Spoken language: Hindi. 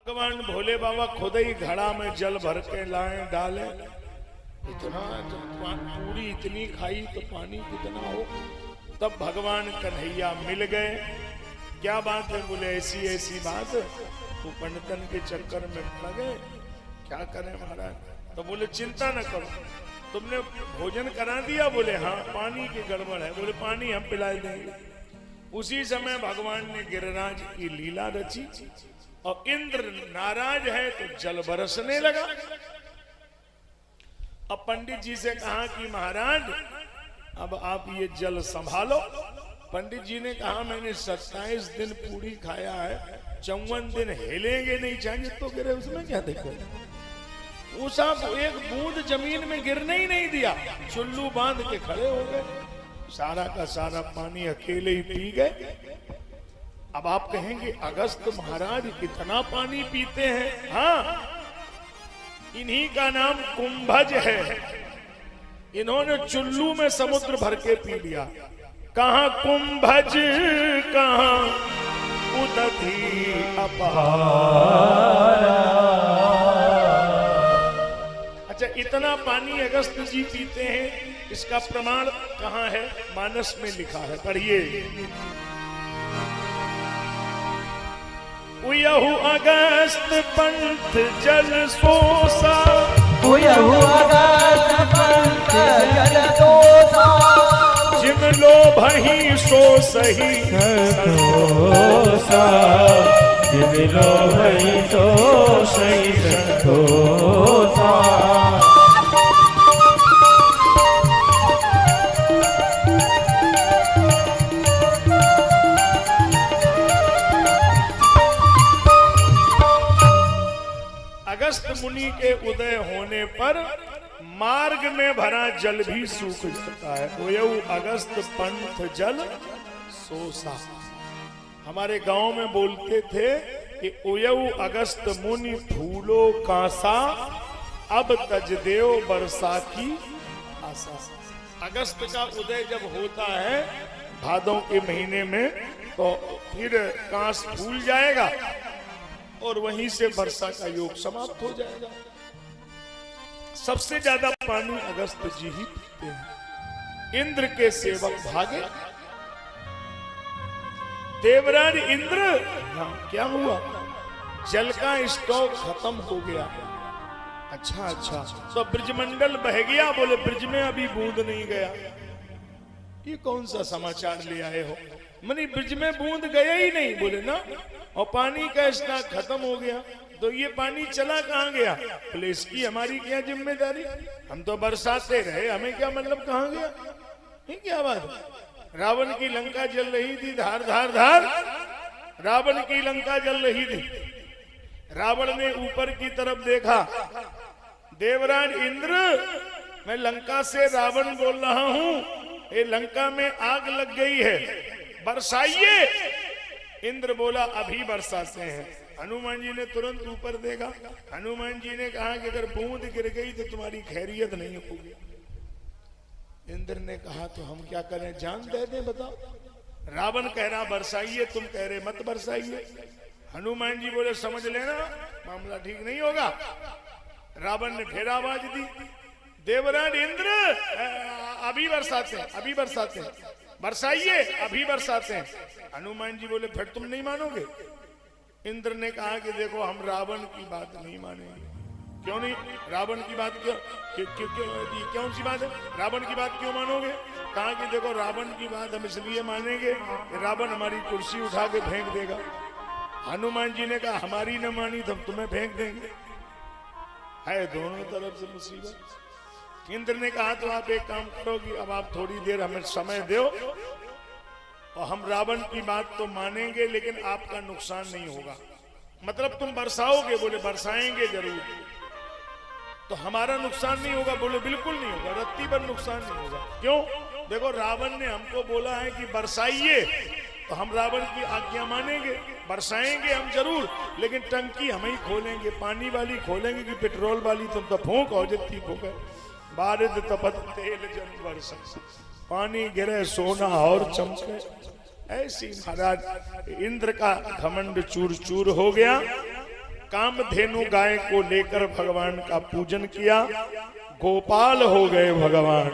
भगवान भोले बाबा खुद ही घड़ा में जल भर के लाए डाले। इतना पूरी इतनी खाई तो पानी कितना हो। तब भगवान कन्हैया मिल गए। क्या बात है? बोले ऐसी ऐसी बात, तो पंडितन के चक्कर में पड़ गए, क्या करें महाराज? तो बोले चिंता न करो, तुमने भोजन करा दिया? बोले हाँ। पानी की गड़बड़ है? बोले पानी हम पिला देंगे। उसी समय भगवान ने गिरिराज की लीला रची और इंद्र नाराज है तो जल बरसने लगा। अब पंडित जी से कहा कि महाराज अब आप ये जल संभालो। पंडित जी ने कहा मैंने 27 दिन पूरी खाया है, 54 दिन हिलेंगे नहीं, चाहिए तो गिरे, उसमें क्या देखो। वो साहब एक बूंद जमीन में गिरने ही नहीं दिया, चुल्लू बांध के खड़े हो गए, सारा का सारा पानी अकेले ही पी गए। अब आप कहेंगे अगस्त महाराज कितना पानी पीते हैं? हाँ, इन्हीं का नाम कुंभज है। इन्होंने चुल्लू में समुद्र भर के पी लिया। कहां कुंभज कहां उदधि अपार। अच्छा, इतना पानी अगस्त जी पीते हैं, इसका प्रमाण कहां है? मानस में लिखा है, पढ़िए। उयहु अगस्त पंथ जल सोसा, उयहु अगस्त पंथ जल सोसा, जिम लोभहि सो सही संतोषा, जिम लोभहि सो सही संतोषा। अगस्त मुनि के उदय होने पर मार्ग में भरा जल भी सूख जाता है। उयहु अगस्त पंथ जल सोसा। हमारे गांव में बोलते थे कि उयहु अगस्त मुनि फूलो कांसा, अब तज देव बरसा की आशा। अगस्त का उदय जब होता है भादों के महीने में, तो फिर कांस फूल जाएगा और वहीं से वर्षा का योग समाप्त हो जाएगा। सबसे ज्यादा पानी अगस्त जी ही पीते हैं। इंद्र के सेवक भागे। देवराज इंद्र, क्या हुआ? जल का स्टॉक खत्म हो गया। अच्छा, तो ब्रजमंडल बह गया। बोले ब्रज में अभी बूंद नहीं गया। ये कौन सा समाचार ले आए हो? मनी ब्रज में बूंद गया ही नहीं। बोले ना, और पानी का स्टॉक खत्म हो गया, तो ये पानी चला कहाँ गया? बोले इसकी हमारी क्या जिम्मेदारी? हम तो बरसाते रहे, हमें क्या मतलब कहाँ गया? ये क्या बात? रावण की लंका जल रही थी, धार धार धार, रावण की लंका जल रही थी। रावण ने ऊपर की तरफ देखा, देवराज इंद्र, मैं लंका से रावण बोल रहा हूं, ये लंका में आग लग गई है, बरसाइए। इंद्र बोला अभी बरसाते हैं। हनुमान जी ने तुरंत ऊपर देखा। हनुमान जी ने कहा कि अगर बूंद गिर गई तो तुम्हारी खैरियत नहीं होगी। इंद्र ने कहा तो हम क्या करें, जान दे दें, बताओ। रावण कह रहा बरसाइए, तुम कह रहे मत बरसाइए। हनुमान जी बोले समझ लेना मामला ठीक नहीं होगा। रावण ने फिर आवाज दी, देवराज इंद्र, अभी बरसाते हैं, अभी बरसाते हैं, बरसाइए, अभी बरसाते हैं। हनुमान जी बोले फिर तुम नहीं मानोगे? इंद्र ने कहा कि देखो हम रावण की बात नहीं मानेंगे। क्यों नहीं? रावण की बात क्यों सी बात है? रावण की बात क्यों मानोगे? कहा कि देखो रावण की बात हम इसलिए मानेंगे कि रावण हमारी कुर्सी उठा के फेंक देगा। हनुमान जी ने कहा हमारी न मानी तो हम तुम्हें फेंक देंगे। है दोनों तरफ से मुसीबत। इंद्र ने कहा तो आप एक काम करो कि अब आप थोड़ी देर हमें समय दो और हम रावण की बात तो मानेंगे, लेकिन आपका नुकसान नहीं होगा। मतलब तुम बरसाओगे? बोले बरसाएंगे जरूर, तो हमारा नुकसान नहीं होगा? बोले बिल्कुल नहीं होगा, रत्ती पर नुकसान नहीं होगा। क्यों? देखो रावण ने हमको बोला है कि बरसाइए, तो हम रावण की आज्ञा मानेंगे, बरसाएंगे हम जरूर, लेकिन टंकी हम ही खोलेंगे, पानी वाली खोलेंगे कि पेट्रोल वाली? तुम तो फूंक हो जितनी फूंके। बारिद तपत तेल जन बरसा, पानी गिरे सोना और चमके। ऐसी महाराज इंद्र का घमंड चूर चूर हो गया। कामधेनु गाय को लेकर भगवान का पूजन किया, गोपाल हो गए भगवान।